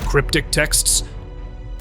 cryptic texts,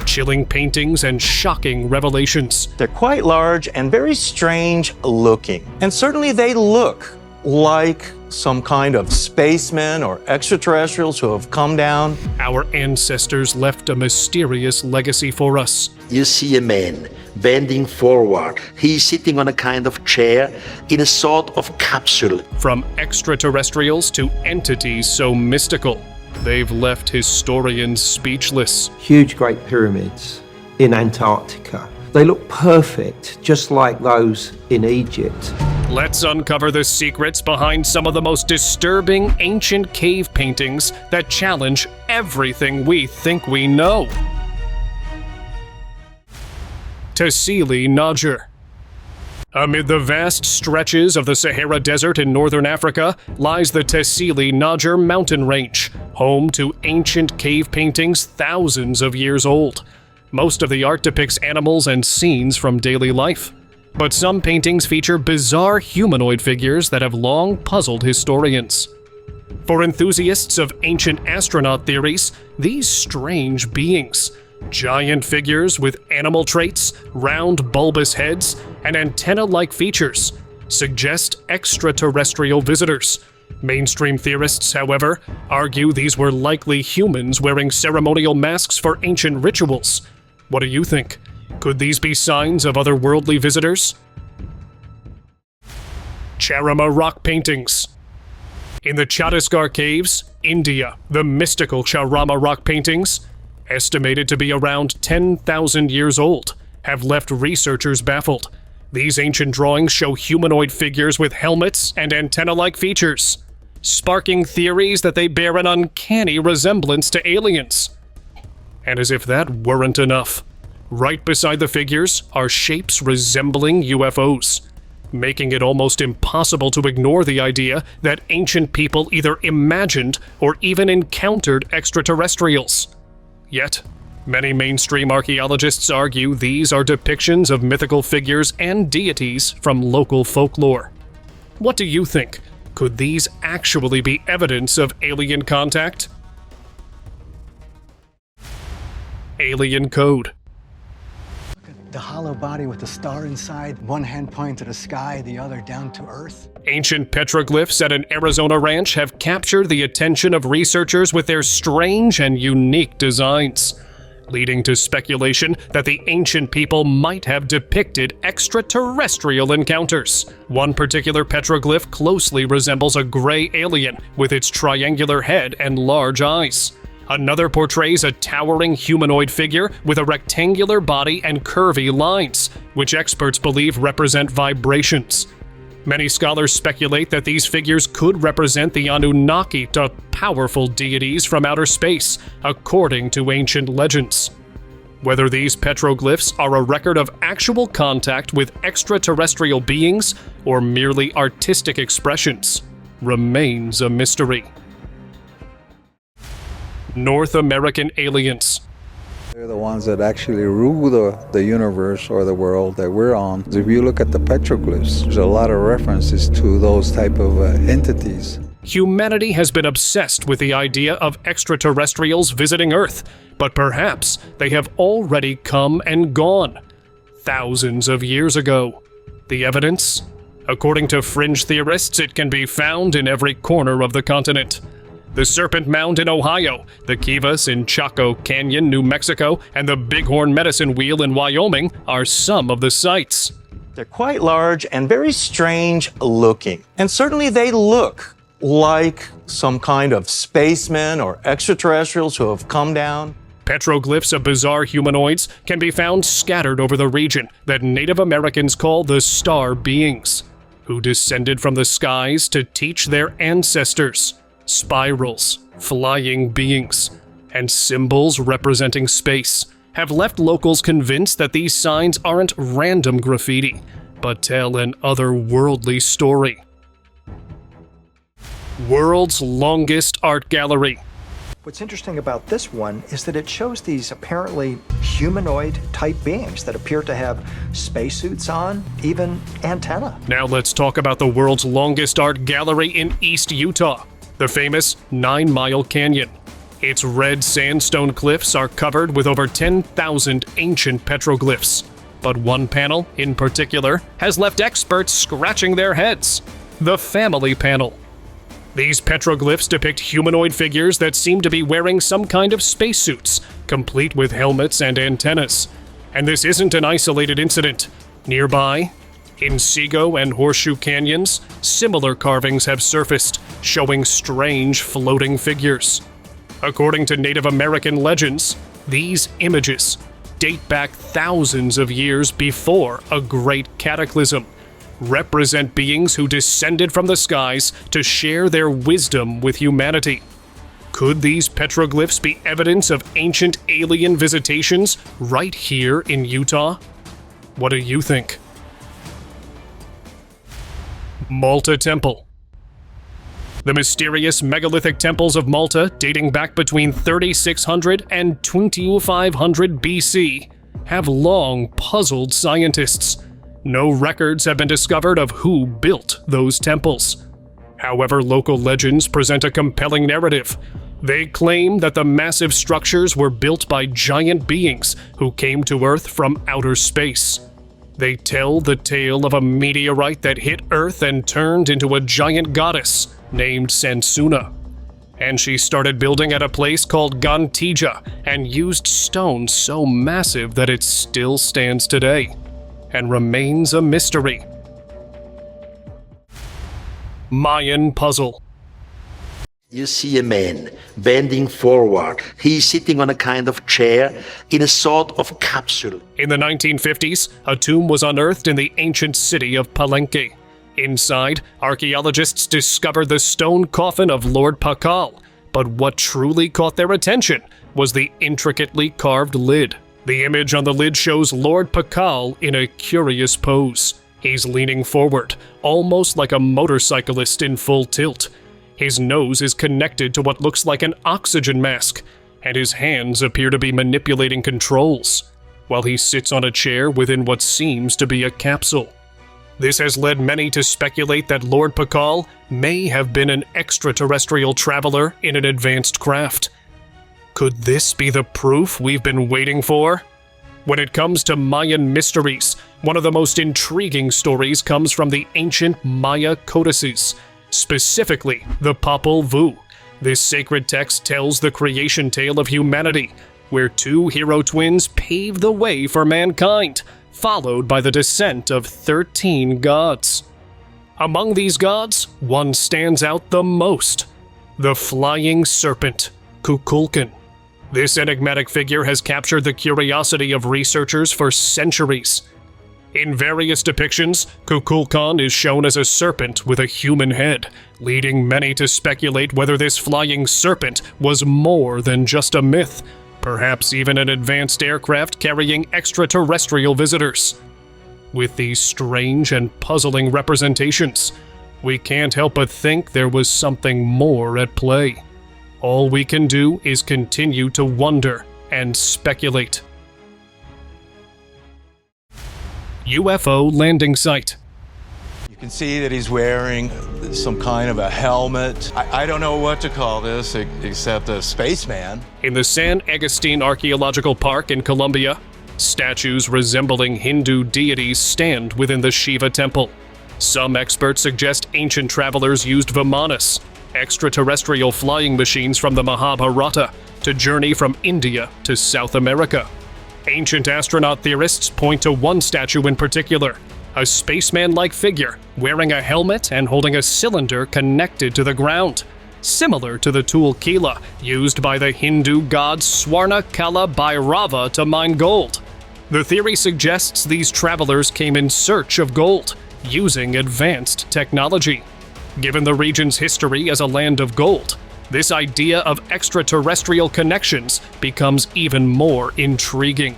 chilling paintings, and shocking revelations. They're quite large and very strange looking. And certainly they look like some kind of spacemen or extraterrestrials who have come down. Our ancestors left a mysterious legacy for us. You see a man bending forward. He's sitting on a kind of chair in a sort of capsule. From extraterrestrials to entities so mystical, they've left historians speechless. Huge Great Pyramids in Antarctica. They look perfect, just like those in Egypt. Let's uncover the secrets behind some of the most disturbing ancient cave paintings that challenge everything we think we know. Tassili N'Ajjer. Amid the vast stretches of the Sahara Desert in northern Africa lies the Tassili N'Ajjer mountain range, home to ancient cave paintings thousands of years old. Most of the art depicts animals and scenes from daily life, but some paintings feature bizarre humanoid figures that have long puzzled historians. For enthusiasts of ancient astronaut theories, these strange beings, giant figures with animal traits, round bulbous heads, and antenna-like features, suggest extraterrestrial visitors. Mainstream theorists, however, argue these were likely humans wearing ceremonial masks for ancient rituals. What do you think? Could these be signs of otherworldly visitors? Charama rock paintings. In the Chhattisgarh caves, India, the mystical Charama rock paintings, estimated to be around 10,000 years old, have left researchers baffled. These ancient drawings show humanoid figures with helmets and antenna-like features, sparking theories that they bear an uncanny resemblance to aliens. And as if that weren't enough, right beside the figures are shapes resembling UFOs, making it almost impossible to ignore the idea that ancient people either imagined or even encountered extraterrestrials. Yet, many mainstream archaeologists argue these are depictions of mythical figures and deities from local folklore. What do you think? Could these actually be evidence of alien contact? Alien code. The hollow body with the star inside, one hand pointing to the sky, the other down to Earth. Ancient petroglyphs at an Arizona ranch have captured the attention of researchers with their strange and unique designs, leading to speculation that the ancient people might have depicted extraterrestrial encounters. One particular petroglyph closely resembles a gray alien with its triangular head and large eyes. Another portrays a towering humanoid figure with a rectangular body and curvy lines, which experts believe represent vibrations. Many scholars speculate that these figures could represent the Anunnaki, the powerful deities from outer space, according to ancient legends. Whether these petroglyphs are a record of actual contact with extraterrestrial beings or merely artistic expressions remains a mystery. North American aliens. They're the ones that actually rule the universe or the world that we're on. If you look at the petroglyphs, there's a lot of references to those type of entities. Humanity has been obsessed with the idea of extraterrestrials visiting Earth, but perhaps they have already come and gone, thousands of years ago. The evidence? According to fringe theorists, it can be found in every corner of the continent. The Serpent Mound in Ohio, the Kivas in Chaco Canyon, New Mexico, and the Bighorn Medicine Wheel in Wyoming are some of the sites. They're quite large and very strange looking. And certainly they look like some kind of spacemen or extraterrestrials who have come down. Petroglyphs of bizarre humanoids can be found scattered over the region that Native Americans call the Star Beings, who descended from the skies to teach their ancestors. Spirals, flying beings, and symbols representing space have left locals convinced that these signs aren't random graffiti, but tell an otherworldly story. World's longest art gallery. What's interesting about this one is that it shows these apparently humanoid-type beings that appear to have spacesuits on, even antenna. Now let's talk about the world's longest art gallery in East Utah, the famous 9 Mile Canyon. Its red sandstone cliffs are covered with over 10,000 ancient petroglyphs, but one panel, in particular, has left experts scratching their heads: the family panel. These petroglyphs depict humanoid figures that seem to be wearing some kind of spacesuits, complete with helmets and antennas. And this isn't an isolated incident. Nearby, in Seago and Horseshoe Canyons, similar carvings have surfaced, showing strange floating figures. According to Native American legends, these images date back thousands of years before a great cataclysm, represent beings who descended from the skies to share their wisdom with humanity. Could these petroglyphs be evidence of ancient alien visitations right here in Utah? What do you think? Malta Temple. The mysterious megalithic temples of Malta, dating back between 3600 and 2500 BC, have long puzzled scientists. No records have been discovered of who built those temples. However, local legends present a compelling narrative. They claim that the massive structures were built by giant beings who came to Earth from outer space. They tell the tale of a meteorite that hit Earth and turned into a giant goddess named Sansuna. And she started building at a place called Gantija and used stone so massive that it still stands today and remains a mystery. Mayan puzzle. You see a man bending forward. He's sitting on a kind of chair in a sort of capsule. In the 1950s, a tomb was unearthed in the ancient city of Palenque. Inside, archaeologists discovered the stone coffin of Lord Pakal, but what truly caught their attention was the intricately carved lid. The image on the lid shows Lord Pakal in a curious pose. He's leaning forward, almost like a motorcyclist in full tilt. His nose is connected to what looks like an oxygen mask, and his hands appear to be manipulating controls, while he sits on a chair within what seems to be a capsule. This has led many to speculate that Lord Pakal may have been an extraterrestrial traveler in an advanced craft. Could this be the proof we've been waiting for? When it comes to Mayan mysteries, one of the most intriguing stories comes from the ancient Maya codices, specifically the Popol Vuh. This sacred text tells the creation tale of humanity, where two hero twins pave the way for mankind, followed by the descent of 13 gods. Among these gods, one stands out the most: the flying serpent, Kukulkan. This enigmatic figure has captured the curiosity of researchers for centuries. In various depictions, Kukulkan is shown as a serpent with a human head, leading many to speculate whether this flying serpent was more than just a myth, perhaps even an advanced aircraft carrying extraterrestrial visitors. With these strange and puzzling representations, we can't help but think there was something more at play. All we can do is continue to wonder and speculate. UFO landing site. You can see that he's wearing some kind of a helmet. I don't know what to call this except a spaceman. In the San Agustin Archaeological Park in Colombia, statues resembling Hindu deities stand within the Shiva temple. Some experts suggest ancient travelers used vimanas, extraterrestrial flying machines from the Mahabharata, to journey from India to South America. Ancient astronaut theorists point to one statue in particular, a spaceman-like figure wearing a helmet and holding a cylinder connected to the ground, similar to the tool Kila used by the Hindu god Swarna Kala Bhairava to mine gold. The theory suggests these travelers came in search of gold, using advanced technology. Given the region's history as a land of gold, this idea of extraterrestrial connections becomes even more intriguing.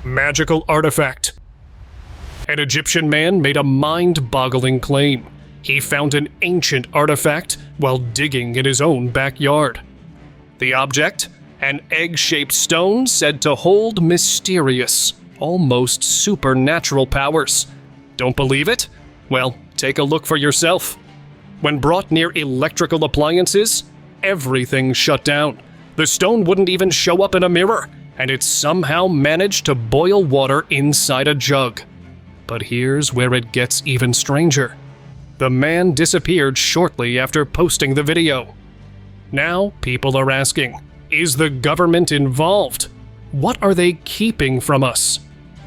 Magical artifact. An Egyptian man made a mind-boggling claim. He found an ancient artifact while digging in his own backyard. The object? An egg-shaped stone said to hold mysterious, almost supernatural powers. Don't believe it? Well, take a look for yourself. When brought near electrical appliances, everything shut down. The stone wouldn't even show up in a mirror, and it somehow managed to boil water inside a jug. But here's where it gets even stranger. The man disappeared shortly after posting the video. Now people are asking, is the government involved? What are they keeping from us?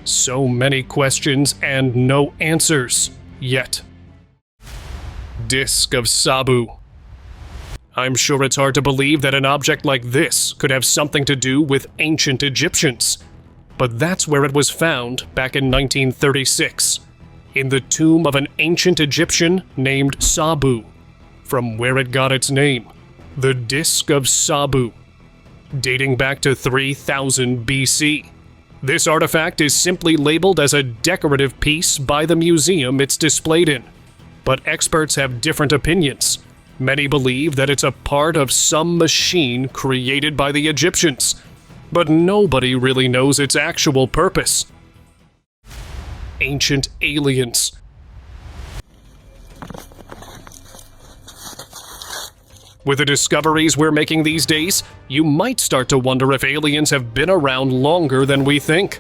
So many questions and no answers yet. Disc of Sabu. I'm sure it's hard to believe that an object like this could have something to do with ancient Egyptians. But that's where it was found back in 1936, in the tomb of an ancient Egyptian named Sabu, from where it got its name, the Disc of Sabu, dating back to 3000 BC. This artifact is simply labeled as a decorative piece by the museum it's displayed in, but experts have different opinions. Many believe that it's a part of some machine created by the Egyptians, but nobody really knows its actual purpose. Ancient aliens. With the discoveries we're making these days, you might start to wonder if aliens have been around longer than we think.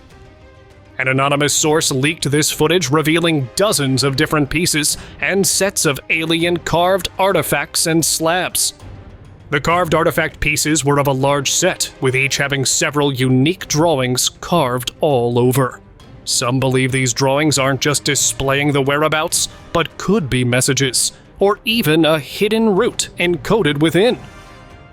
An anonymous source leaked this footage revealing dozens of different pieces and sets of alien carved artifacts and slabs. The carved artifact pieces were of a large set, with each having several unique drawings carved all over. Some believe these drawings aren't just displaying the whereabouts, but could be messages, or even a hidden route encoded within.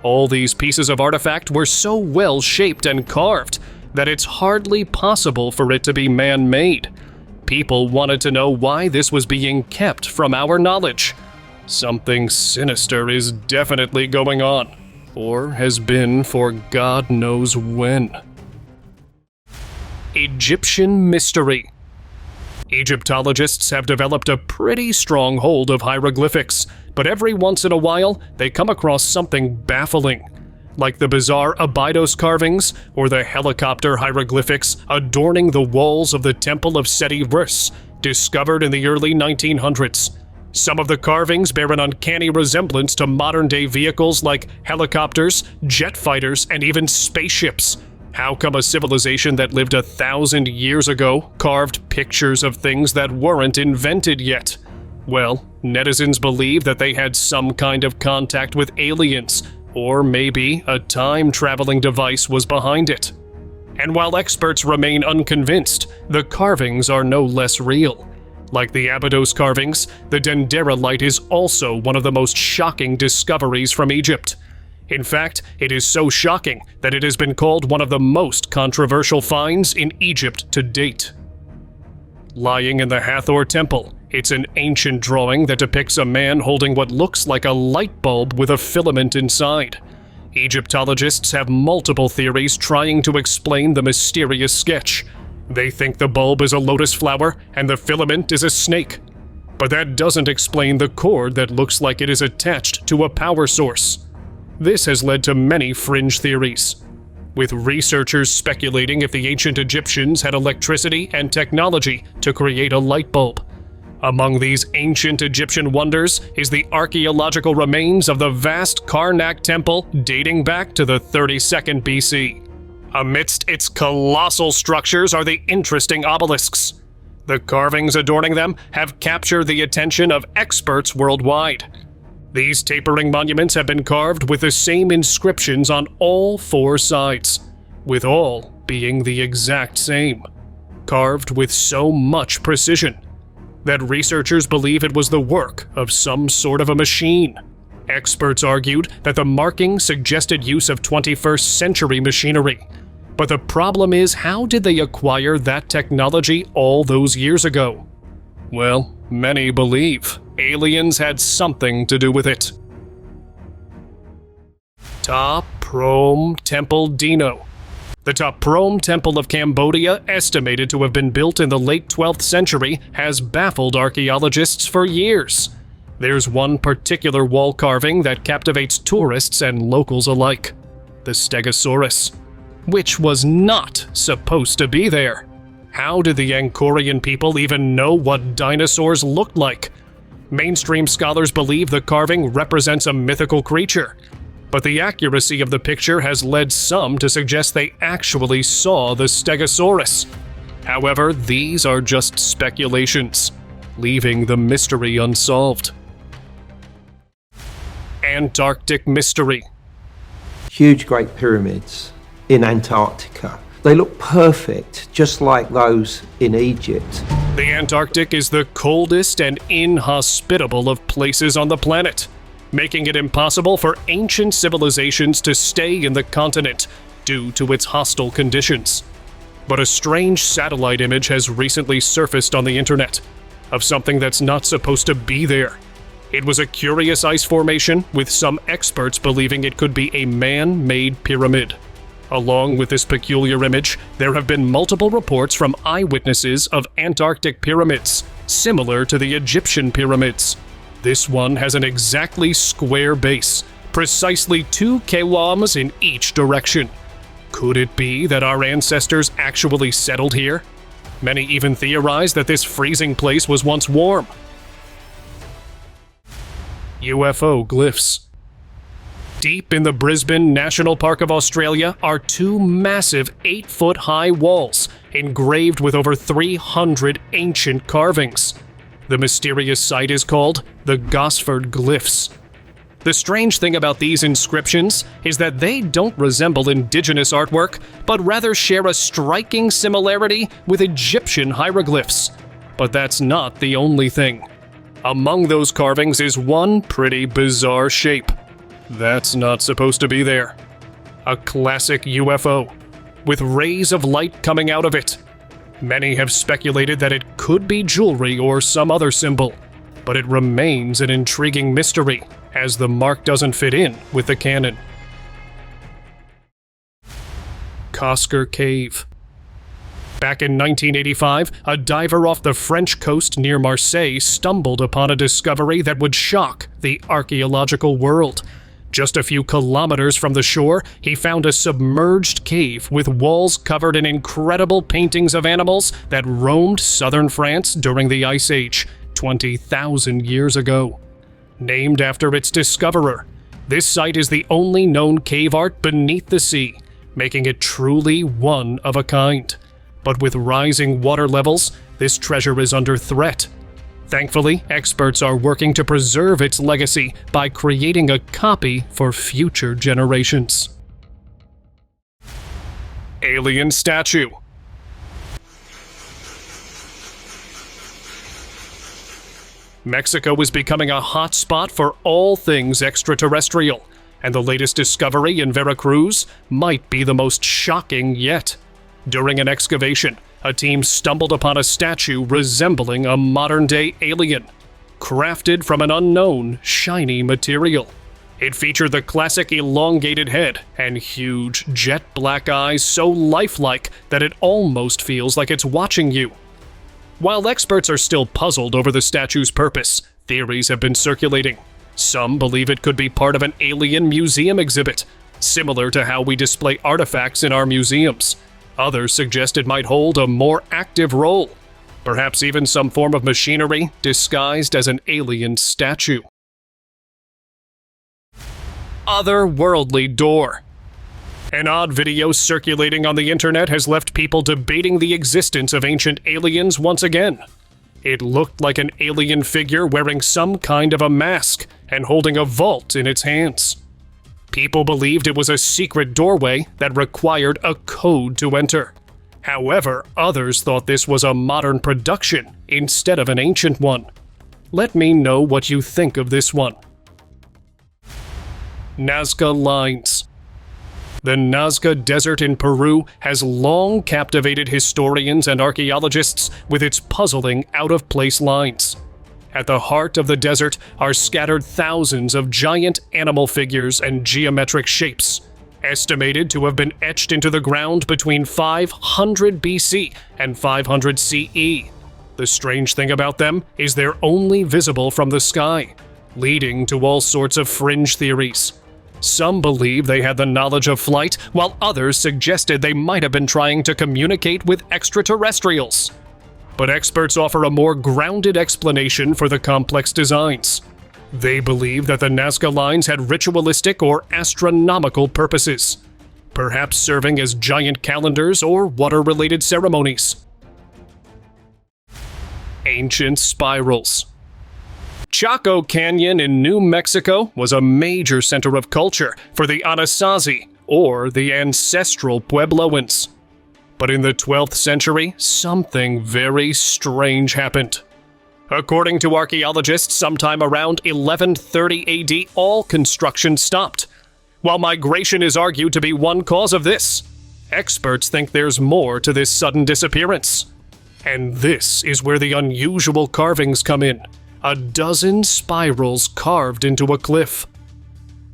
All these pieces of artifact were so well shaped and carved that it's hardly possible for it to be man-made. People wanted to know why this was being kept from our knowledge. Something sinister is definitely going on, or has been for God knows when. Egyptian mystery. Egyptologists have developed a pretty strong hold of hieroglyphics, but every once in a while they come across something baffling, like the bizarre Abydos carvings or the helicopter hieroglyphics adorning the walls of the Temple of Seti Rus, discovered in the early 1900s. Some of the carvings bear an uncanny resemblance to modern-day vehicles like helicopters, jet fighters, and even spaceships. How come a civilization that lived 1,000 years ago carved pictures of things that weren't invented yet? Well, netizens believe that they had some kind of contact with aliens, or maybe a time-traveling device was behind it. And while experts remain unconvinced, the carvings are no less real. Like the Abydos carvings, the dendrolite is also one of the most shocking discoveries from Egypt. In fact, it is so shocking that it has been called one of the most controversial finds in Egypt to date. Lying in the Hathor Temple, it's an ancient drawing that depicts a man holding what looks like a light bulb with a filament inside. Egyptologists have multiple theories trying to explain the mysterious sketch. They think the bulb is a lotus flower and the filament is a snake. But that doesn't explain the cord that looks like it is attached to a power source. This has led to many fringe theories, with researchers speculating if the ancient Egyptians had electricity and technology to create a light bulb. Among these ancient Egyptian wonders is the archaeological remains of the vast Karnak temple dating back to the 32nd BC. Amidst its colossal structures are the interesting obelisks. The carvings adorning them have captured the attention of experts worldwide. These tapering monuments have been carved with the same inscriptions on all four sides, with all being the exact same, carved with so much precision that researchers believe it was the work of some sort of a machine. Experts argued that the marking suggested use of 21st century machinery. But the problem is, how did they acquire that technology all those years ago? Well, many believe aliens had something to do with it. Ta Prohm Temple Dino. The Ta Prohm Temple of Cambodia, estimated to have been built in the late 12th century, has baffled archaeologists for years. There's one particular wall carving that captivates tourists and locals alike: the Stegosaurus, which was not supposed to be there. How did the Angkorian people even know what dinosaurs looked like? Mainstream scholars believe the carving represents a mythical creature. but the accuracy of the picture has led some to suggest they actually saw the Stegosaurus. However, these are just speculations, leaving the mystery unsolved. Antarctic mystery. Huge Great Pyramids in Antarctica. They look perfect, just like those in Egypt. The Antarctic is the coldest and inhospitable of places on the planet, making it impossible for ancient civilizations to stay in the continent due to its hostile conditions. But a strange satellite image has recently surfaced on the internet of something that's not supposed to be there. It was a curious ice formation, with some experts believing it could be a man-made pyramid. Along with this peculiar image, there have been multiple reports from eyewitnesses of Antarctic pyramids, similar to the Egyptian pyramids. This one has an exactly square base, precisely 2 kilometers in each direction. Could it be that our ancestors actually settled here? Many even theorize that this freezing place was once warm. UFO glyphs. Deep in the Brisbane National Park of Australia are 2 massive 8-foot-high walls engraved with over 300 ancient carvings. The mysterious site is called the Gosford Glyphs. The strange thing about these inscriptions is that they don't resemble indigenous artwork, but rather share a striking similarity with Egyptian hieroglyphs. But that's not the only thing. Among those carvings is one pretty bizarre shape. That's not supposed to be there. A classic UFO, with rays of light coming out of it. Many have speculated that it could be jewelry or some other symbol, but it remains an intriguing mystery, as the mark doesn't fit in with the canon. Cosquer Cave. Back in 1985, a diver off the French coast near Marseille stumbled upon a discovery that would shock the archaeological world. Just a few kilometers from the shore, he found a submerged cave with walls covered in incredible paintings of animals that roamed southern France during the Ice Age, 20,000 years ago. Named after its discoverer, this site is the only known cave art beneath the sea, making it truly one of a kind. But with rising water levels, this treasure is under threat. Thankfully, experts are working to preserve its legacy by creating a copy for future generations. Alien statue. Mexico is becoming a hotspot for all things extraterrestrial, and the latest discovery in Veracruz might be the most shocking yet. During an excavation, a team stumbled upon a statue resembling a modern-day alien, crafted from an unknown, shiny material. It featured the classic elongated head and huge, jet-black eyes so lifelike that it almost feels like it's watching you. While experts are still puzzled over the statue's purpose, theories have been circulating. Some believe it could be part of an alien museum exhibit, similar to how we display artifacts in our museums. Others suggest it might hold a more active role, perhaps even some form of machinery disguised as an alien statue. Otherworldly door. An odd video circulating on the internet has left people debating the existence of ancient aliens once again. It looked like an alien figure wearing some kind of a mask and holding a vault in its hands. People believed it was a secret doorway that required a code to enter. However, others thought this was a modern production instead of an ancient one. Let me know what you think of this one. Nazca lines. The Nazca Desert in Peru has long captivated historians and archaeologists with its puzzling out-of-place lines. At the heart of the desert are scattered thousands of giant animal figures and geometric shapes, estimated to have been etched into the ground between 500 BC and 500 CE. The strange thing about them is they're only visible from the sky, leading to all sorts of fringe theories. Some believe they had the knowledge of flight, while others suggested they might have been trying to communicate with extraterrestrials. But experts offer a more grounded explanation for the complex designs. They believe that the Nazca lines had ritualistic or astronomical purposes, perhaps serving as giant calendars or water-related ceremonies. Ancient spirals. Chaco Canyon in New Mexico was a major center of culture for the Anasazi, or the ancestral Puebloans. But in the 12th century, something very strange happened. According to archaeologists, sometime around 1130 AD, all construction stopped. While migration is argued to be one cause of this, experts think there's more to this sudden disappearance. And this is where the unusual carvings come in. A dozen spirals carved into a cliff.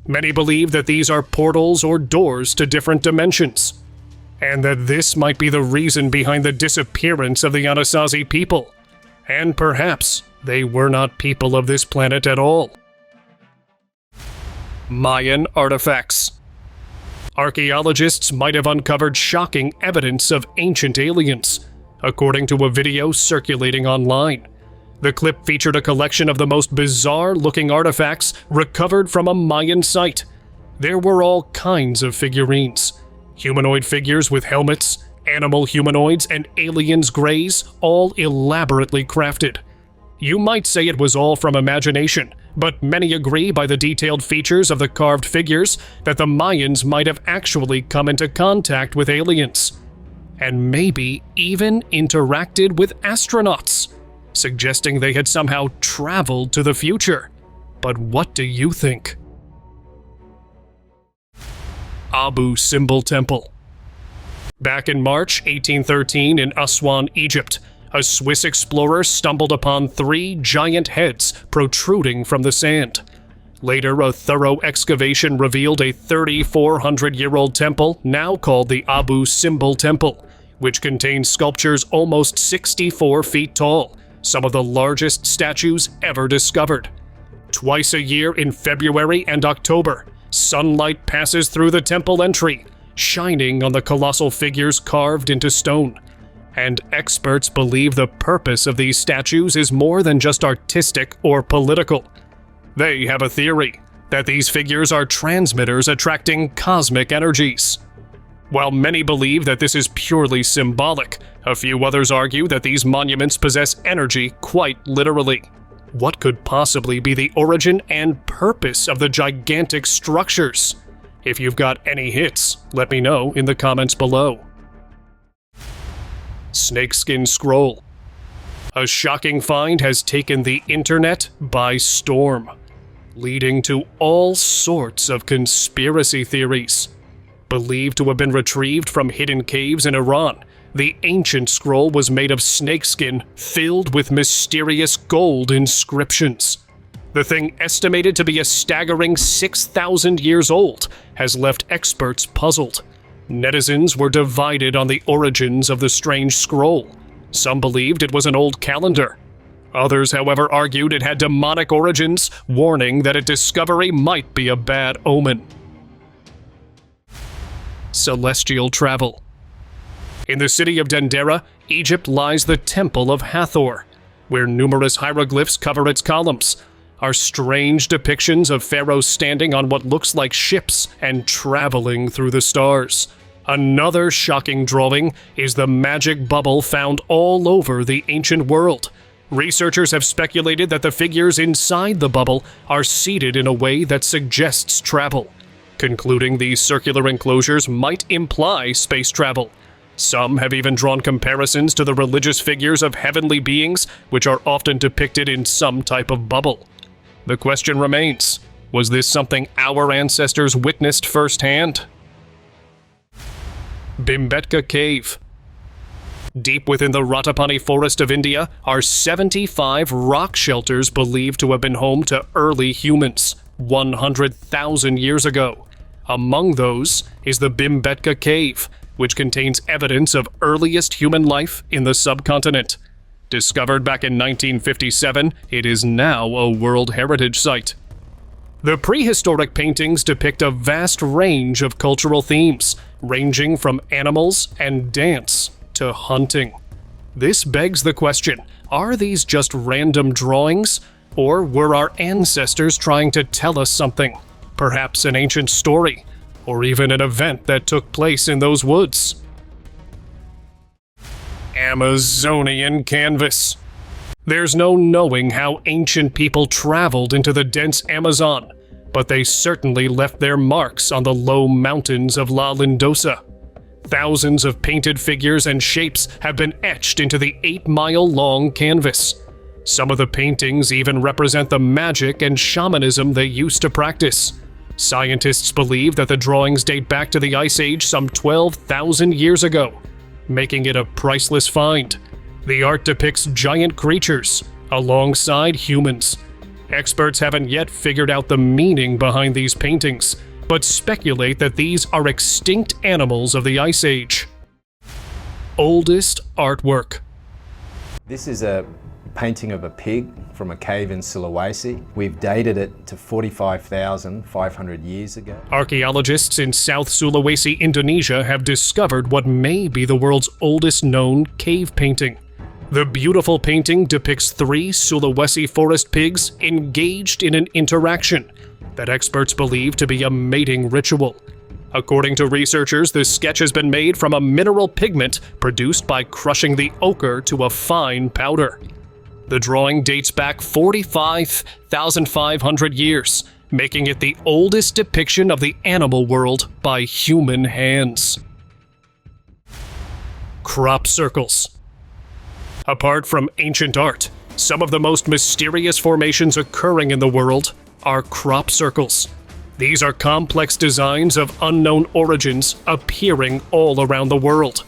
Many believe that these are portals or doors to different dimensions, and that this might be the reason behind the disappearance of the Anasazi people. And perhaps they were not people of this planet at all. Mayan artifacts. Archaeologists might have uncovered shocking evidence of ancient aliens, according to a video circulating online. The clip featured a collection of the most bizarre-looking artifacts recovered from a Mayan site. There were all kinds of figurines. Humanoid figures with helmets, animal humanoids, and aliens' greys, all elaborately crafted. You might say it was all from imagination, but many agree by the detailed features of the carved figures that the Mayans might have actually come into contact with aliens, and maybe even interacted with astronauts, suggesting they had somehow traveled to the future. But what do you think? Abu Simbel Temple. Back in March 1813 in Aswan, Egypt, a Swiss explorer stumbled upon 3 giant heads protruding from the sand. Later, a thorough excavation revealed a 3,400-year-old temple now called the Abu Simbel Temple, which contains sculptures almost 64 feet tall, some of the largest statues ever discovered. Twice a year in February and October, sunlight passes through the temple entry, shining on the colossal figures carved into stone. And experts believe the purpose of these statues is more than just artistic or political. They have a theory that these figures are transmitters attracting cosmic energies. While many believe that this is purely symbolic, a few others argue that these monuments possess energy quite literally. What could possibly be the origin and purpose of the gigantic structures? If you've got any hits, let me know in the comments below. Snakeskin Scroll. A shocking find has taken the internet by storm, leading to all sorts of conspiracy theories. Believed to have been retrieved from hidden caves in Iran, the ancient scroll was made of snakeskin filled with mysterious gold inscriptions. The thing, estimated to be a staggering 6,000 years old, has left experts puzzled. Netizens were divided on the origins of the strange scroll. Some believed it was an old calendar. Others, however, argued it had demonic origins, warning that its discovery might be a bad omen. Celestial travel. In the city of Dendera, Egypt, lies the Temple of Hathor, where numerous hieroglyphs cover its columns. Are strange depictions of pharaohs standing on what looks like ships and traveling through the stars. Another shocking drawing is the magic bubble found all over the ancient world. Researchers have speculated that the figures inside the bubble are seated in a way that suggests travel, concluding these circular enclosures might imply space travel. Some have even drawn comparisons to the religious figures of heavenly beings, which are often depicted in some type of bubble. The question remains, was this something our ancestors witnessed firsthand? Bhimbetka Cave. Deep within the Ratapani forest of India are 75 rock shelters believed to have been home to early humans 100,000 years ago. Among those is the Bhimbetka Cave, which contains evidence of earliest human life in the subcontinent. Discovered back in 1957, it is now a World Heritage Site. The prehistoric paintings depict a vast range of cultural themes, ranging from animals and dance to hunting. This begs the question, are these just random drawings, Or were our ancestors trying to tell us something? Perhaps an ancient story, or even an event that took place in those woods. Amazonian canvas. There's no knowing how ancient people traveled into the dense Amazon, but they certainly left their marks on the low mountains of La Lindosa. Thousands of painted figures and shapes have been etched into the 8-mile-long canvas. Some of the paintings even represent the magic and shamanism they used to practice. Scientists believe that the drawings date back to the Ice Age some 12,000 years ago, making it a priceless find. The art depicts giant creatures alongside humans. Experts haven't yet figured out the meaning behind these paintings, but speculate that these are extinct animals of the Ice Age. Oldest artwork. This is a painting of a pig from a cave in Sulawesi. We've dated it to 45,500 years ago. Archaeologists in South Sulawesi, Indonesia have discovered what may be the world's oldest known cave painting. The beautiful painting depicts 3 Sulawesi forest pigs engaged in an interaction that experts believe to be a mating ritual. According to researchers, this sketch has been made from a mineral pigment produced by crushing the ochre to a fine powder. The drawing dates back 45,500 years, making it the oldest depiction of the animal world by human hands. Crop circles. Apart from ancient art, some of the most mysterious formations occurring in the world are crop circles. These are complex designs of unknown origins appearing all around the world.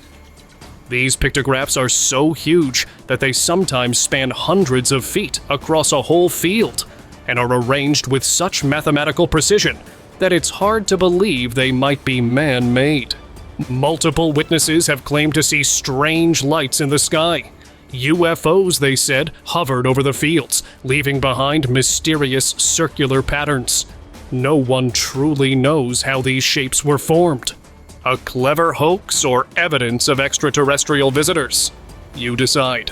These pictographs are so huge that they sometimes span hundreds of feet across a whole field and are arranged with such mathematical precision that it's hard to believe they might be man-made. Multiple witnesses have claimed to see strange lights in the sky. UFOs, they said, hovered over the fields, leaving behind mysterious circular patterns. No one truly knows how these shapes were formed. A clever hoax or evidence of extraterrestrial visitors? You decide.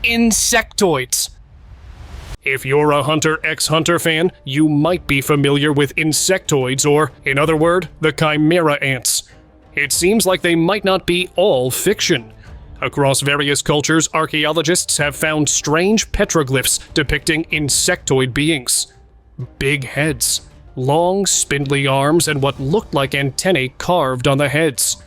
Insectoids. If you're a Hunter x Hunter fan, you might be familiar with insectoids, or, in other words, the chimera ants. It seems like they might not be all fiction. Across various cultures, archaeologists have found strange petroglyphs depicting insectoid beings. Big heads, long, spindly arms, and what looked like antennae carved on the heads.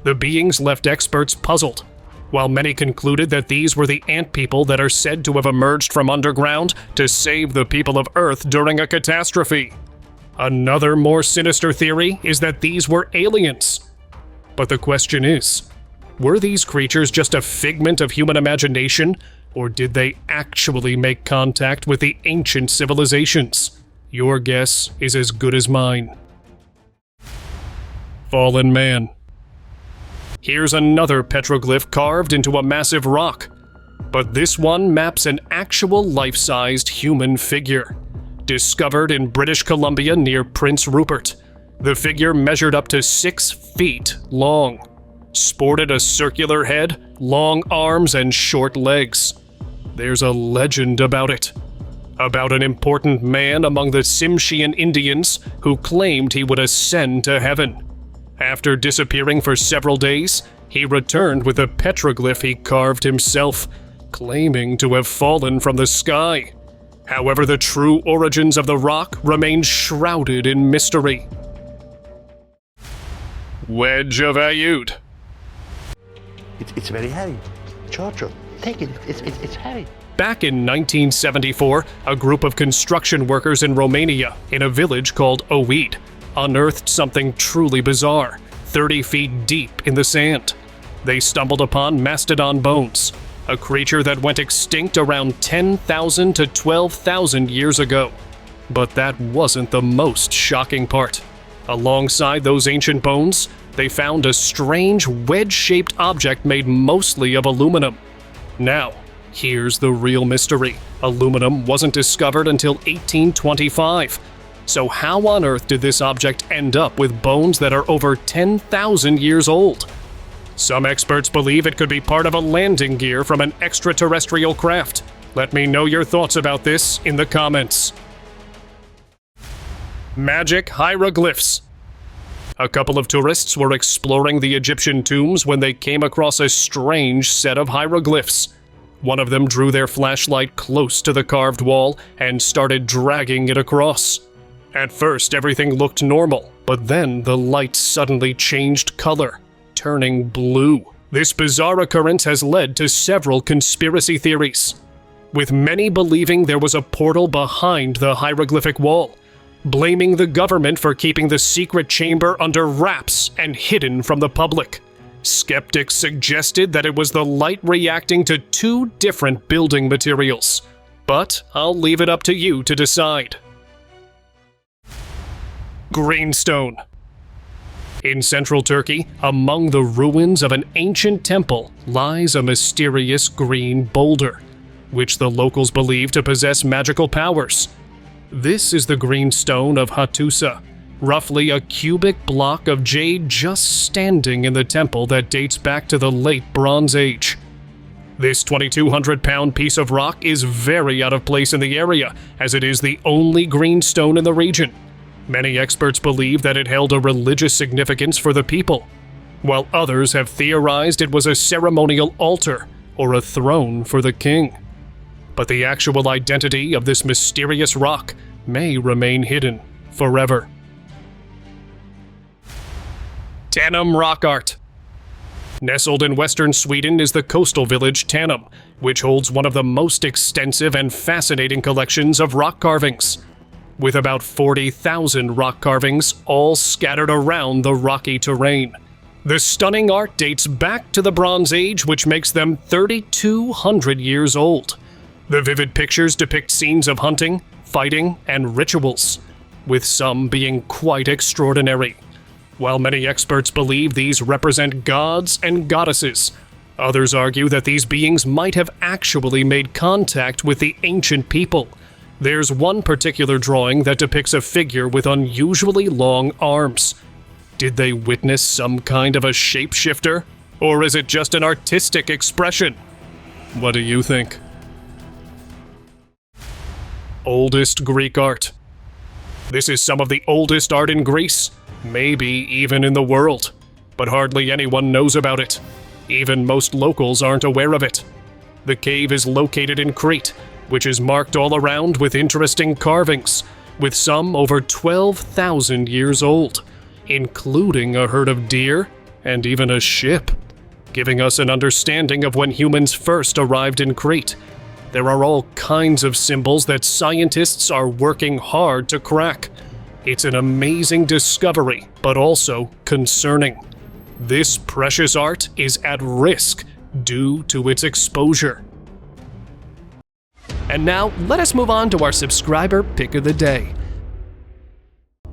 The beings left experts puzzled, while many concluded that these were the ant people that are said to have emerged from underground to save the people of Earth during a catastrophe. Another more sinister theory is that these were aliens. But the question is, were these creatures just a figment of human imagination, or did they actually make contact with the ancient civilizations? Your guess is as good as mine. Fallen man. Here's another petroglyph carved into a massive rock, but this one maps an actual life-sized human figure. Discovered in British Columbia near Prince Rupert, the figure measured up to 6 feet long. Sported a circular head, long arms, and short legs. There's a legend about it. About an important man among the Tsimshian Indians who claimed he would ascend to heaven. After disappearing for several days, he returned with a petroglyph he carved himself, claiming to have fallen from the sky. However, the true origins of the rock remain shrouded in mystery. Wedge of Aiud. It's very heavy. Giorgio, take it. It's heavy. Back in 1974, a group of construction workers in Romania, in a village called Aiud, unearthed something truly bizarre, 30 feet deep in the sand. They stumbled upon mastodon bones, a creature that went extinct around 10,000 to 12,000 years ago. But that wasn't the most shocking part. Alongside those ancient bones, they found a strange wedge-shaped object made mostly of aluminum. Now, here's the real mystery. Aluminum wasn't discovered until 1825. So how on earth did this object end up with bones that are over 10,000 years old? Some experts believe it could be part of a landing gear from an extraterrestrial craft. Let me know your thoughts about this in the comments. Magic hieroglyphs. A couple of tourists were exploring the Egyptian tombs when they came across a strange set of hieroglyphs. One of them drew their flashlight close to the carved wall and started dragging it across. At first, everything looked normal, but then the light suddenly changed color, turning blue. This bizarre occurrence has led to several conspiracy theories, with many believing there was a portal behind the hieroglyphic wall, blaming the government for keeping the secret chamber under wraps and hidden from the public. Skeptics suggested that it was the light reacting to two different building materials, but I'll leave it up to you to decide. Greenstone. In central Turkey, among the ruins of an ancient temple, lies a mysterious green boulder, which the locals believe to possess magical powers. This is the Greenstone of Hattusa, roughly a cubic block of jade just standing in the temple that dates back to the late Bronze Age. This 2,200-pound piece of rock is very out of place in the area, as it is the only greenstone in the region. Many experts believe that it held a religious significance for the people, while others have theorized it was a ceremonial altar or a throne for the king. But the actual identity of this mysterious rock may remain hidden forever. Tanum rock art. Nestled in western Sweden is the coastal village Tanum, which holds one of the most extensive and fascinating collections of rock carvings, with about 40,000 rock carvings all scattered around the rocky terrain. The stunning art dates back to the Bronze Age, which makes them 3,200 years old. The vivid pictures depict scenes of hunting, fighting, and rituals, with some being quite extraordinary. While many experts believe these represent gods and goddesses, others argue that these beings might have actually made contact with the ancient people. There's one particular drawing that depicts a figure with unusually long arms. Did they witness some kind of a shapeshifter? Or is it just an artistic expression? What do you think? Oldest Greek art. This is some of the oldest art in Greece, maybe even in the world, but hardly anyone knows about it. Even most locals aren't aware of it. The cave is located in Crete, which is marked all around with interesting carvings, with some over 12,000 years old, including a herd of deer and even a ship, giving us an understanding of when humans first arrived in Crete. There are all kinds of symbols that scientists are working hard to crack. It's an amazing discovery, but also concerning. This precious art is at risk due to its exposure. And now, let us move on to our subscriber pick of the day.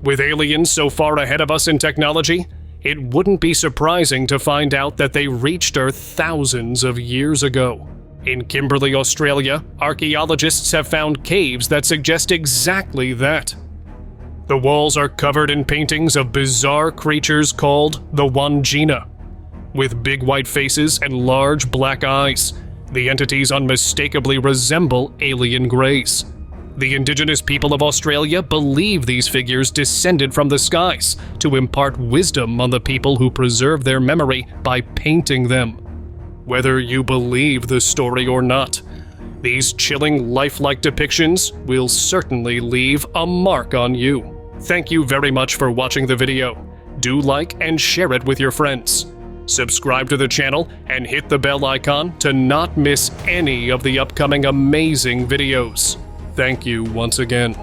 With aliens so far ahead of us in technology, it wouldn't be surprising to find out that they reached Earth thousands of years ago. In Kimberley, Australia, archaeologists have found caves that suggest exactly that. The walls are covered in paintings of bizarre creatures called the Wangina. With big white faces and large black eyes, the entities unmistakably resemble alien greys. The indigenous people of Australia believe these figures descended from the skies to impart wisdom on the people who preserve their memory by painting them. Whether you believe the story or not, these chilling lifelike depictions will certainly leave a mark on you. Thank you very much for watching the video. Do like and share it with your friends. Subscribe to the channel and hit the bell icon to not miss any of the upcoming amazing videos. Thank you once again.